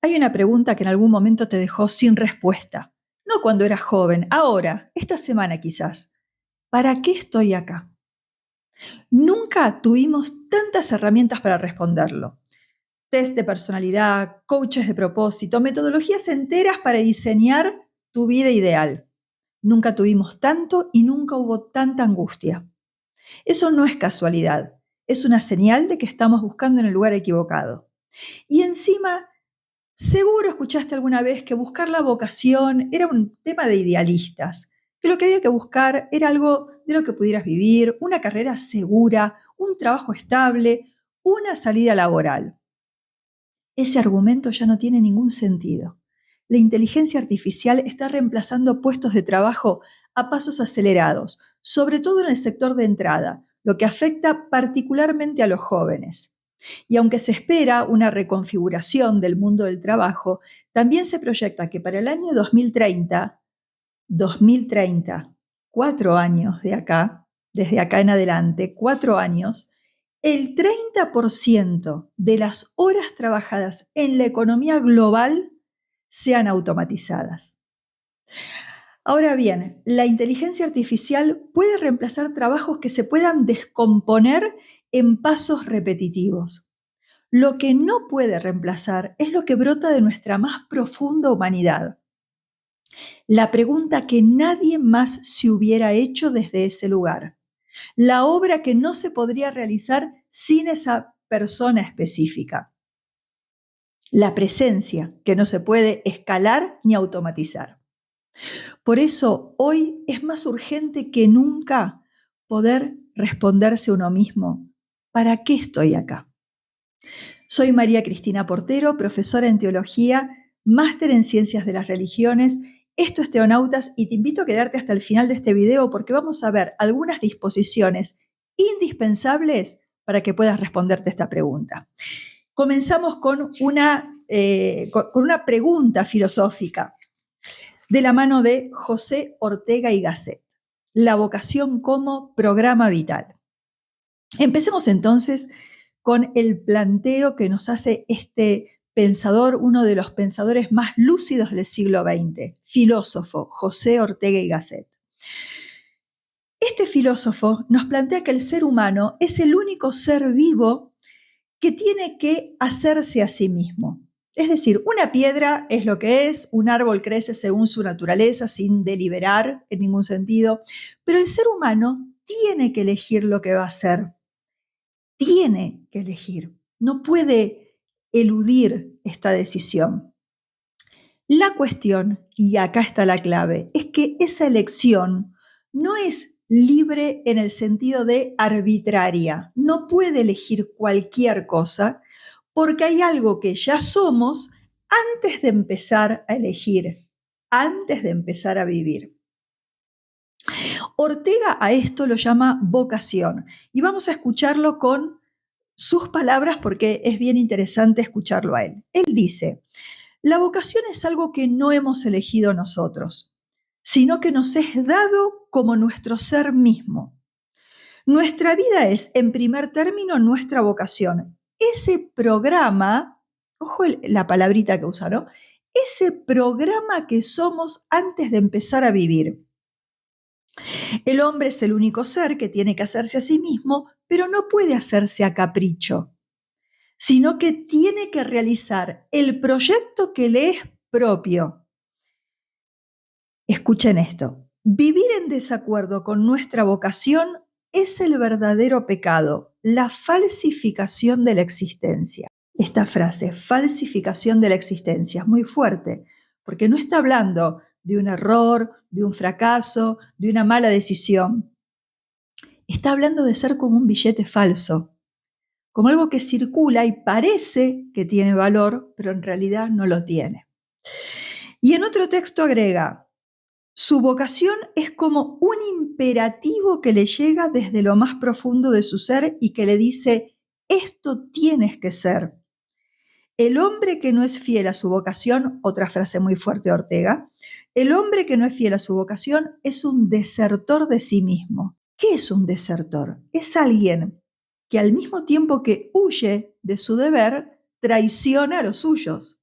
Hay una pregunta que en algún momento te dejó sin respuesta. No cuando eras joven, ahora, esta semana quizás. ¿Para qué estoy acá? Nunca tuvimos tantas herramientas para responderlo. Test de personalidad, coaches de propósito, metodologías enteras para diseñar tu vida ideal. Nunca tuvimos tanto y nunca hubo tanta angustia. Eso no es casualidad, es una señal de que estamos buscando en el lugar equivocado. Y encima, seguro escuchaste alguna vez que buscar la vocación era un tema de idealistas, que lo que había que buscar era algo de lo que pudieras vivir, una carrera segura, un trabajo estable, una salida laboral. Ese argumento ya no tiene ningún sentido. La inteligencia artificial está reemplazando puestos de trabajo a pasos acelerados, sobre todo en el sector de entrada, lo que afecta particularmente a los jóvenes. Y aunque se espera una reconfiguración del mundo del trabajo, también se proyecta que para el año 2030, 4 años de acá, desde acá en adelante, 4 años, el 30% de las horas trabajadas en la economía global sean automatizadas. Ahora bien, la inteligencia artificial puede reemplazar trabajos que se puedan descomponer en pasos repetitivos. Lo que no puede reemplazar es lo que brota de nuestra más profunda humanidad. La pregunta que nadie más se hubiera hecho desde ese lugar. La obra que no se podría realizar sin esa persona específica. La presencia que no se puede escalar ni automatizar. Por eso hoy es más urgente que nunca poder responderse uno mismo, ¿para qué estoy acá? Soy María Cristina Portero, profesora en teología, máster en ciencias de las religiones. Esto es Teonautas y te invito a quedarte hasta el final de este video porque vamos a ver algunas disposiciones indispensables para que puedas responderte esta pregunta. Comenzamos con una pregunta filosófica de la mano de José Ortega y Gasset. La vocación como programa vital. Empecemos entonces con el planteo que nos hace este pensador, uno de los pensadores más lúcidos del siglo XX, filósofo José Ortega y Gasset. Este filósofo nos plantea que el ser humano es el único ser vivo que tiene que hacerse a sí mismo. Es decir, una piedra es lo que es, un árbol crece según su naturaleza, sin deliberar en ningún sentido, pero el ser humano tiene que elegir lo que va a hacer. Tiene que elegir, no puede eludir esta decisión. La cuestión, y acá está la clave, es que esa elección no es libre en el sentido de arbitraria, no puede elegir cualquier cosa porque hay algo que ya somos antes de empezar a elegir, antes de empezar a vivir. Ortega a esto lo llama vocación y vamos a escucharlo con sus palabras porque es bien interesante escucharlo a él. Él dice, la vocación es algo que no hemos elegido nosotros, sino que nos es dado como nuestro ser mismo. Nuestra vida es, en primer término, nuestra vocación. Ese programa, ojo la palabrita que usa, ¿no? Ese programa que somos antes de empezar a vivir. El hombre es el único ser que tiene que hacerse a sí mismo, pero no puede hacerse a capricho, sino que tiene que realizar el proyecto que le es propio. Escuchen esto, vivir en desacuerdo con nuestra vocación es el verdadero pecado, la falsificación de la existencia. Esta frase, falsificación de la existencia, es muy fuerte, porque no está hablando de un error, de un fracaso, de una mala decisión. Está hablando de ser como un billete falso, como algo que circula y parece que tiene valor, pero en realidad no lo tiene. Y en otro texto agrega, su vocación es como un imperativo que le llega desde lo más profundo de su ser y que le dice, esto tienes que ser. El hombre que no es fiel a su vocación, otra frase muy fuerte de Ortega, el hombre que no es fiel a su vocación es un desertor de sí mismo. ¿Qué es un desertor? Es alguien que al mismo tiempo que huye de su deber, traiciona a los suyos.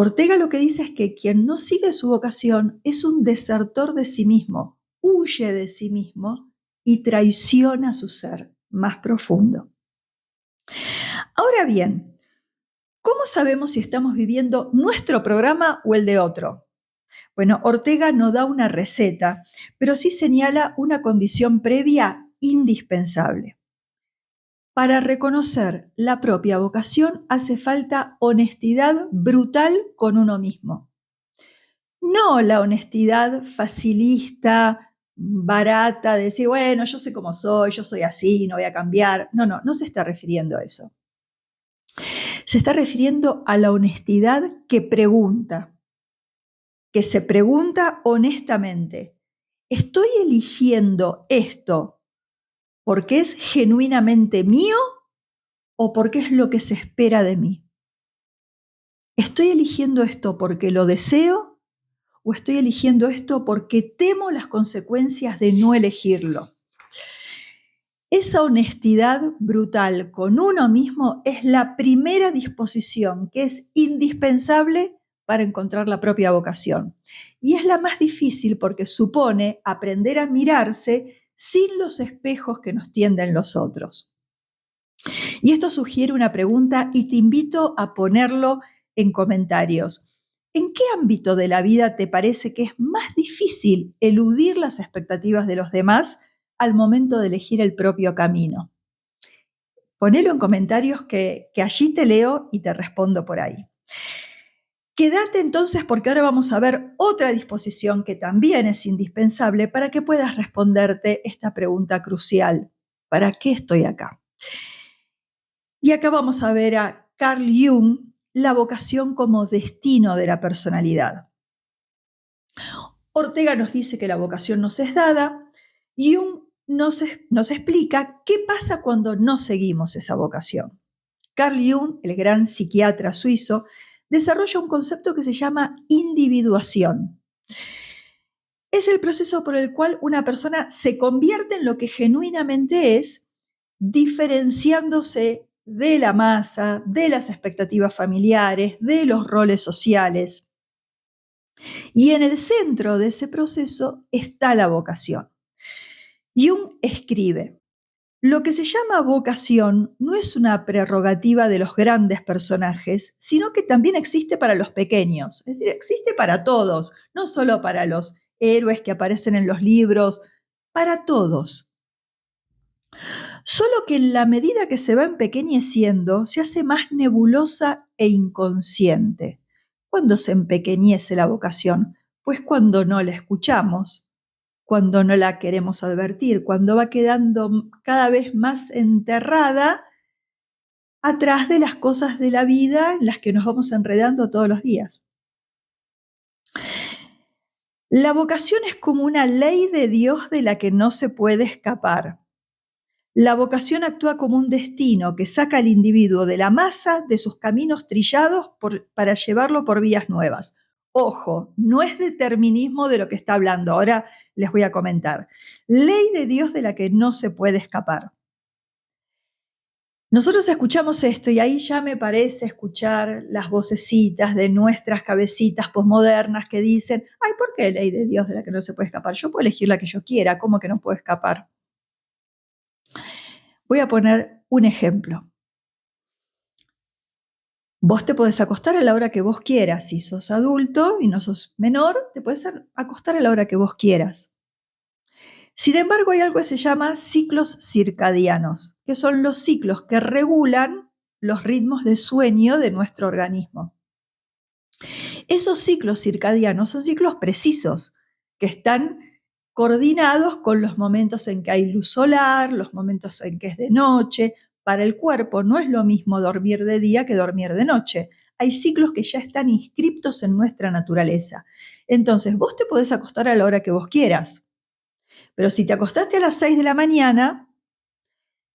Ortega lo que dice es que quien no sigue su vocación es un desertor de sí mismo, huye de sí mismo y traiciona su ser más profundo. Ahora bien, ¿cómo sabemos si estamos viviendo nuestro programa o el de otro? Bueno, Ortega no da una receta, pero sí señala una condición previa indispensable. Para reconocer la propia vocación hace falta honestidad brutal con uno mismo. No la honestidad facilista, barata, de decir, bueno, yo sé cómo soy, yo soy así, no voy a cambiar. No se está refiriendo a eso. Se está refiriendo a la honestidad que pregunta, que se pregunta honestamente, ¿estoy eligiendo esto porque es genuinamente mío o porque es lo que se espera de mí? ¿Estoy eligiendo esto porque lo deseo o estoy eligiendo esto porque temo las consecuencias de no elegirlo? Esa honestidad brutal con uno mismo es la primera disposición que es indispensable para encontrar la propia vocación. Y es la más difícil porque supone aprender a mirarse sin los espejos que nos tienden los otros. Y esto sugiere una pregunta y te invito a ponerlo en comentarios. ¿En qué ámbito de la vida te parece que es más difícil eludir las expectativas de los demás al momento de elegir el propio camino? Ponelo en comentarios que allí te leo y te respondo por ahí. Quédate entonces porque ahora vamos a ver otra disposición que también es indispensable para que puedas responderte esta pregunta crucial. ¿Para qué estoy acá? Y acá vamos a ver a Carl Jung, la vocación como destino de la personalidad. Ortega nos dice que la vocación nos es dada. Jung nos explica qué pasa cuando no seguimos esa vocación. Carl Jung, el gran psiquiatra suizo, desarrolla un concepto que se llama individuación. Es el proceso por el cual una persona se convierte en lo que genuinamente es, diferenciándose de la masa, de las expectativas familiares, de los roles sociales. Y en el centro de ese proceso está la vocación. Jung escribe: lo que se llama vocación no es una prerrogativa de los grandes personajes, sino que también existe para los pequeños, es decir, existe para todos, no solo para los héroes que aparecen en los libros, para todos. Solo que en la medida que se va empequeñeciendo, se hace más nebulosa e inconsciente. ¿Cuándo se empequeñece la vocación? Pues cuando no la escuchamos, cuando no la queremos advertir, cuando va quedando cada vez más enterrada atrás de las cosas de la vida en las que nos vamos enredando todos los días. La vocación es como una ley de Dios de la que no se puede escapar. La vocación actúa como un destino que saca al individuo de la masa de sus caminos trillados para llevarlo por vías nuevas. Ojo, no es determinismo de lo que está hablando, ahora les voy a comentar. Ley de Dios de la que no se puede escapar. Nosotros escuchamos esto y ahí ya me parece escuchar las vocecitas de nuestras cabecitas posmodernas que dicen, ay, ¿por qué ley de Dios de la que no se puede escapar? Yo puedo elegir la que yo quiera, ¿cómo que no puedo escapar? Voy a poner un ejemplo. Vos te podés acostar a la hora que vos quieras. Si sos adulto y no sos menor, te podés acostar a la hora que vos quieras. Sin embargo, hay algo que se llama ciclos circadianos, que son los ciclos que regulan los ritmos de sueño de nuestro organismo. Esos ciclos circadianos son ciclos precisos, que están coordinados con los momentos en que hay luz solar, los momentos en que es de noche. Para el cuerpo no es lo mismo dormir de día que dormir de noche. Hay ciclos que ya están inscriptos en nuestra naturaleza. Entonces, vos te podés acostar a la hora que vos quieras, pero si te acostaste a las 6 de la mañana,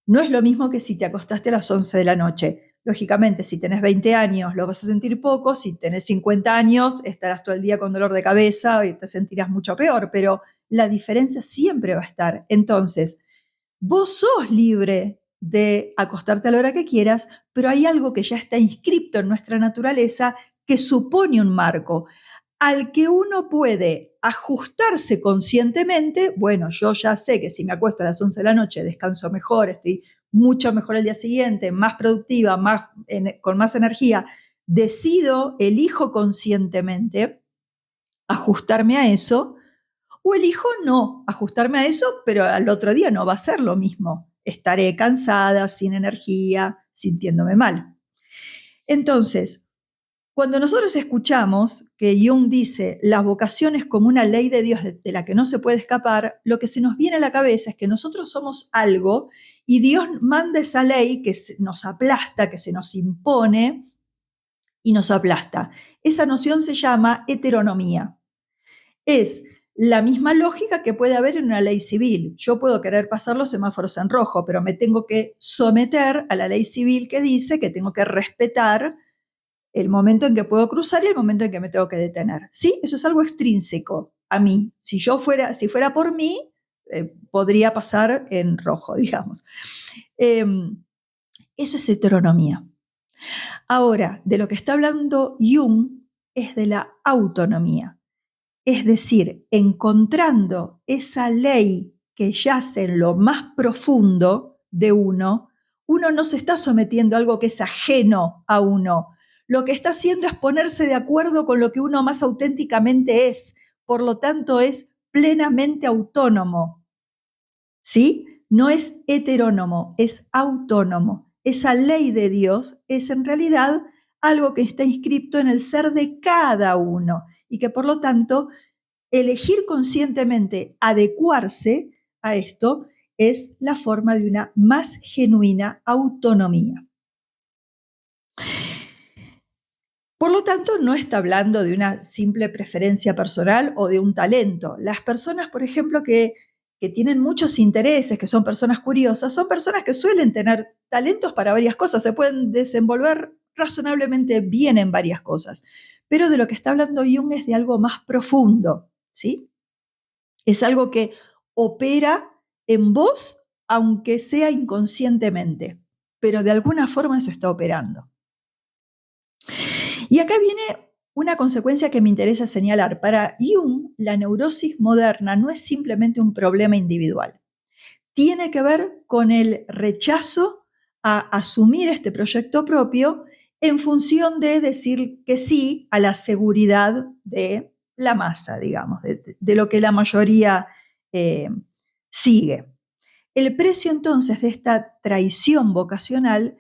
no es lo mismo que si te acostaste a las 11 de la noche. Lógicamente, si tenés 20 años lo vas a sentir poco, si tenés 50 años estarás todo el día con dolor de cabeza y te sentirás mucho peor, pero la diferencia siempre va a estar. Entonces, vos sos libre de acostarte a la hora que quieras, pero hay algo que ya está inscripto en nuestra naturaleza que supone un marco al que uno puede ajustarse conscientemente. Bueno, yo ya sé que si me acuesto a las 11 de la noche descanso mejor, estoy mucho mejor el día siguiente, más productiva, con más energía. Decido, elijo conscientemente ajustarme a eso, o elijo no ajustarme a eso, pero al otro día no va a ser lo mismo. Estaré cansada, sin energía, sintiéndome mal. Entonces, cuando nosotros escuchamos que Jung dice la vocación es como una ley de Dios de la que no se puede escapar, lo que se nos viene a la cabeza es que nosotros somos algo y Dios manda esa ley que nos aplasta, que se nos impone y nos aplasta. Esa noción se llama heteronomía. Es la misma lógica que puede haber en una ley civil. Yo puedo querer pasar los semáforos en rojo, pero me tengo que someter a la ley civil que dice que tengo que respetar el momento en que puedo cruzar y el momento en que me tengo que detener. ¿Sí? Eso es algo extrínseco a mí. Si fuera por mí, podría pasar en rojo, digamos. Eso es heteronomía. Ahora, de lo que está hablando Jung es de la autonomía. Es decir, encontrando esa ley que yace en lo más profundo de uno no se está sometiendo a algo que es ajeno a uno. Lo que está haciendo es ponerse de acuerdo con lo que uno más auténticamente es. Por lo tanto, es plenamente autónomo. ¿Sí? No es heterónomo, es autónomo. Esa ley de Dios es en realidad algo que está inscrito en el ser de cada uno y que por lo tanto elegir conscientemente adecuarse a esto es la forma de una más genuina autonomía. Por lo tanto, no está hablando de una simple preferencia personal o de un talento. Las personas, por ejemplo, que tienen muchos intereses, que son personas curiosas, son personas que suelen tener talentos para varias cosas, se pueden desenvolver razonablemente bien en varias cosas. Pero de lo que está hablando Jung es de algo más profundo, ¿sí? Es algo que opera en vos, aunque sea inconscientemente, pero de alguna forma eso está operando. Y acá viene una consecuencia que me interesa señalar. Para Jung, la neurosis moderna no es simplemente un problema individual. Tiene que ver con el rechazo a asumir este proyecto propio en función de decir que sí a la seguridad de la masa, digamos, de lo que la mayoría sigue. El precio entonces de esta traición vocacional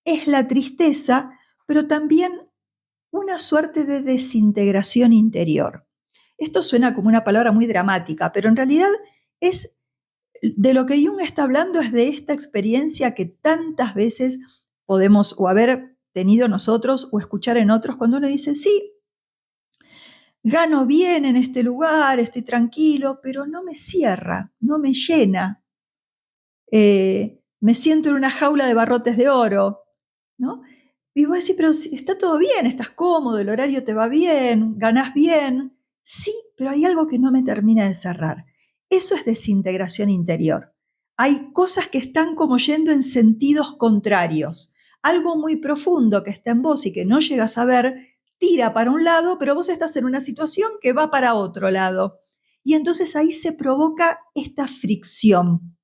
es la tristeza, pero también una suerte de desintegración interior. Esto suena como una palabra muy dramática, pero en realidad es de lo que Jung está hablando es de esta experiencia que tantas veces podemos o haber tenido nosotros o escuchar en otros cuando uno dice, sí, gano bien en este lugar, estoy tranquilo, pero no me cierra, no me llena. Me siento en una jaula de barrotes de oro, ¿no? Y vos decís, pero si está todo bien, estás cómodo, el horario te va bien, ganás bien. Sí, pero hay algo que no me termina de cerrar. Eso es desintegración interior. Hay cosas que están como yendo en sentidos contrarios. Algo muy profundo que está en vos y que no llegas a ver, tira para un lado, pero vos estás en una situación que va para otro lado. Y entonces ahí se provoca esta fricción.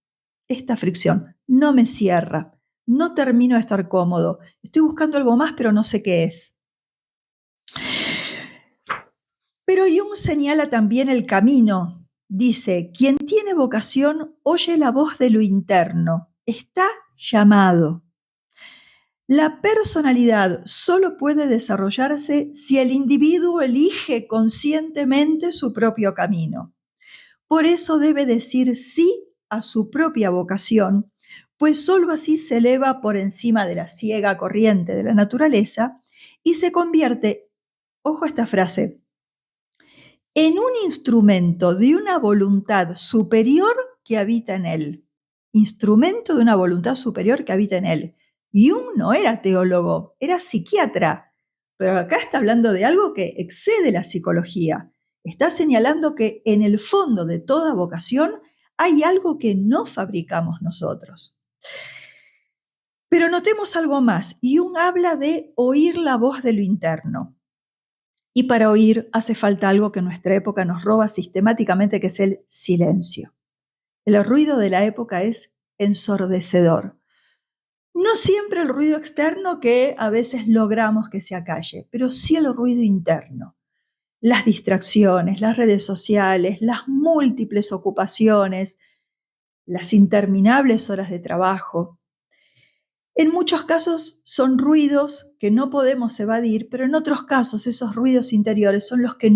Esta fricción no me cierra, no termino de estar cómodo, estoy buscando algo más, pero no sé qué es. Pero Jung señala también el camino. Dice, quien tiene vocación oye la voz de lo interno, está llamado. La personalidad solo puede desarrollarse si el individuo elige conscientemente su propio camino. Por eso debe decir sí a su propia vocación, pues sólo así se eleva por encima de la ciega corriente de la naturaleza y se convierte, ojo a esta frase, en un instrumento de una voluntad superior que habita en él. Instrumento de una voluntad superior que habita en él. Jung no era teólogo, era psiquiatra, pero acá está hablando de algo que excede la psicología. Está señalando que en el fondo de toda vocación hay algo que no fabricamos nosotros. Pero notemos algo más. Jung habla de oír la voz de lo interno. Y para oír hace falta algo que en nuestra época nos roba sistemáticamente, que es el silencio. El ruido de la época es ensordecedor. No siempre el ruido externo, que a veces logramos que se acalle, pero sí el ruido interno. Las distracciones, las redes sociales, las múltiples ocupaciones, las interminables horas de trabajo. En muchos casos son ruidos que no podemos evadir, pero en otros casos esos ruidos interiores son los que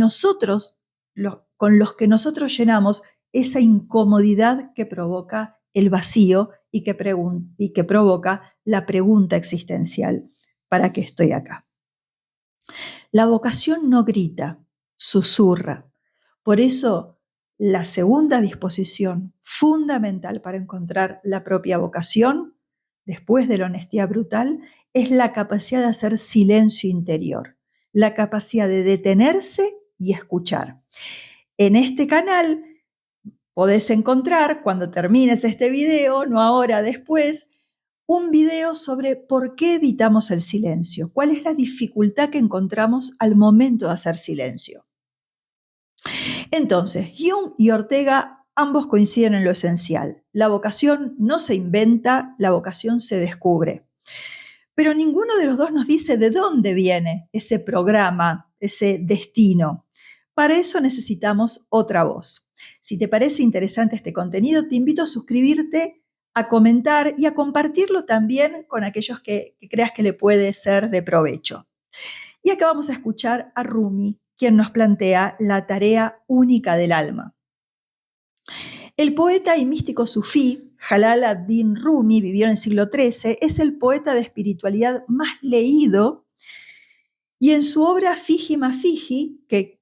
con los que nosotros llenamos esa incomodidad que provoca el vacío y que provoca la pregunta existencial: ¿para qué estoy acá? La vocación no grita, susurra. Por eso, la segunda disposición fundamental para encontrar la propia vocación, después de la honestidad brutal, es la capacidad de hacer silencio interior, la capacidad de detenerse y escuchar. En este canal podés encontrar, cuando termines este video, no ahora, después, un video sobre por qué evitamos el silencio, cuál es la dificultad que encontramos al momento de hacer silencio. Entonces, Jung y Ortega ambos coinciden en lo esencial. La vocación no se inventa, la vocación se descubre. Pero ninguno de los dos nos dice de dónde viene ese programa, ese destino. Para eso necesitamos otra voz. Si te parece interesante este contenido, te invito a suscribirte, a comentar y a compartirlo también con aquellos que creas que le puede ser de provecho. Y acá vamos a escuchar a Rumi, quien nos plantea la tarea única del alma. El poeta y místico sufí Jalal ad-Din Rumi, vivió en el siglo XIII, es el poeta de espiritualidad más leído, y en su obra Fiji ma Fiji, que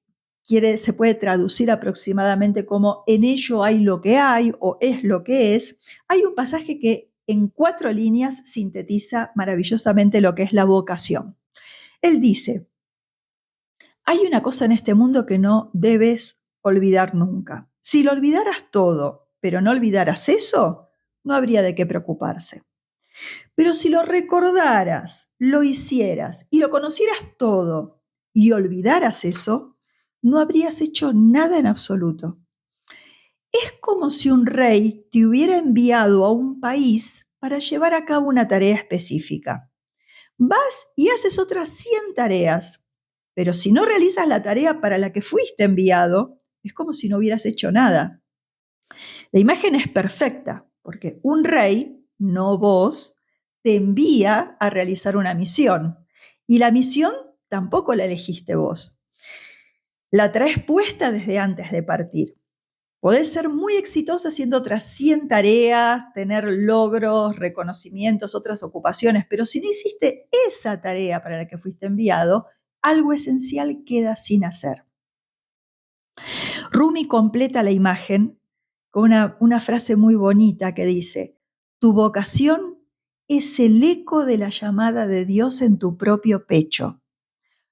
se puede traducir aproximadamente como "en ello hay lo que hay" o "es lo que es", hay un pasaje que en 4 líneas sintetiza maravillosamente lo que es la vocación. Él dice: hay una cosa en este mundo que no debes olvidar nunca. Si lo olvidaras todo, pero no olvidaras eso, no habría de qué preocuparse. Pero si lo recordaras, lo hicieras y lo conocieras todo y olvidaras eso, no habrías hecho nada en absoluto. Es como si un rey te hubiera enviado a un país para llevar a cabo una tarea específica. Vas y haces otras 100 tareas, pero si no realizas la tarea para la que fuiste enviado, es como si no hubieras hecho nada. La imagen es perfecta, porque un rey, no vos, te envía a realizar una misión. Y la misión tampoco la elegiste vos. La traes puesta desde antes de partir. Podés ser muy exitoso haciendo otras 100 tareas, tener logros, reconocimientos, otras ocupaciones, pero si no hiciste esa tarea para la que fuiste enviado, algo esencial queda sin hacer. Rumi completa la imagen con una frase muy bonita que dice: tu vocación es el eco de la llamada de Dios en tu propio pecho.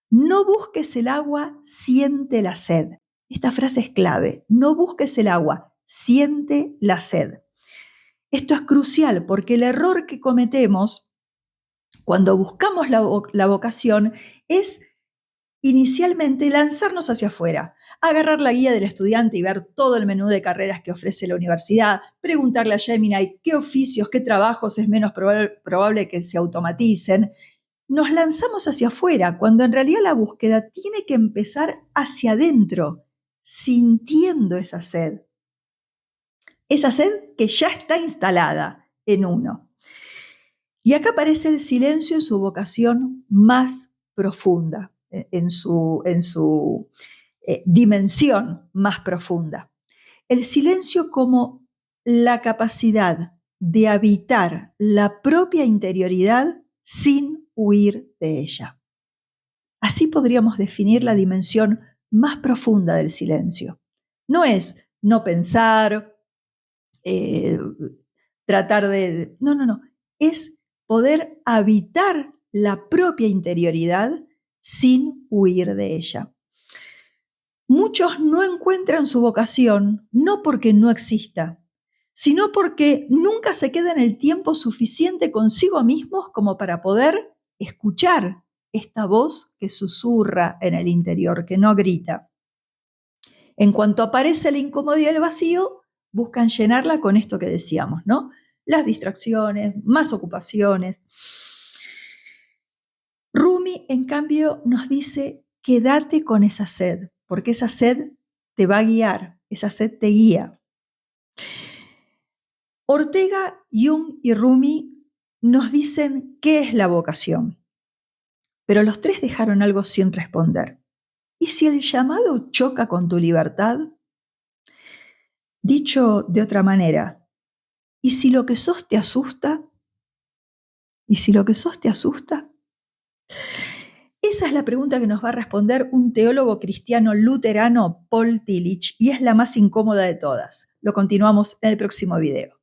No busques el agua, siente la sed. Esta frase es clave. No busques el agua, siente la sed. Esto es crucial porque el error que cometemos cuando buscamos la vocación es inicialmente lanzarnos hacia afuera, agarrar la guía del estudiante y ver todo el menú de carreras que ofrece la universidad, preguntarle a Gemini qué oficios, qué trabajos es menos probable que se automaticen. Nos lanzamos hacia afuera, cuando en realidad la búsqueda tiene que empezar hacia adentro, sintiendo esa sed que ya está instalada en uno. Y acá aparece el silencio en su vocación más profunda, en su dimensión más profunda. El silencio como la capacidad de habitar la propia interioridad sin huir de ella. Así podríamos definir la dimensión más profunda del silencio. No es no pensar, tratar de... No. Es poder habitar la propia interioridad sin huir de ella. Muchos no encuentran su vocación no porque no exista, sino porque nunca se quedan el tiempo suficiente consigo mismos como para poder escuchar esta voz que susurra en el interior, que no grita. En cuanto aparece la incomodidad y el vacío, buscan llenarla con esto que decíamos, ¿no? Las distracciones, más ocupaciones. Rumi, en cambio, nos dice, quédate con esa sed, porque esa sed te va a guiar, esa sed te guía. Ortega, Jung y Rumi nos dicen qué es la vocación, pero los tres dejaron algo sin responder. ¿Y si el llamado choca con tu libertad? Dicho de otra manera, ¿y si lo que sos te asusta? ¿Y si lo que sos te asusta? Esa es la pregunta que nos va a responder un teólogo cristiano luterano, Paul Tillich, y es la más incómoda de todas. Lo continuamos en el próximo video.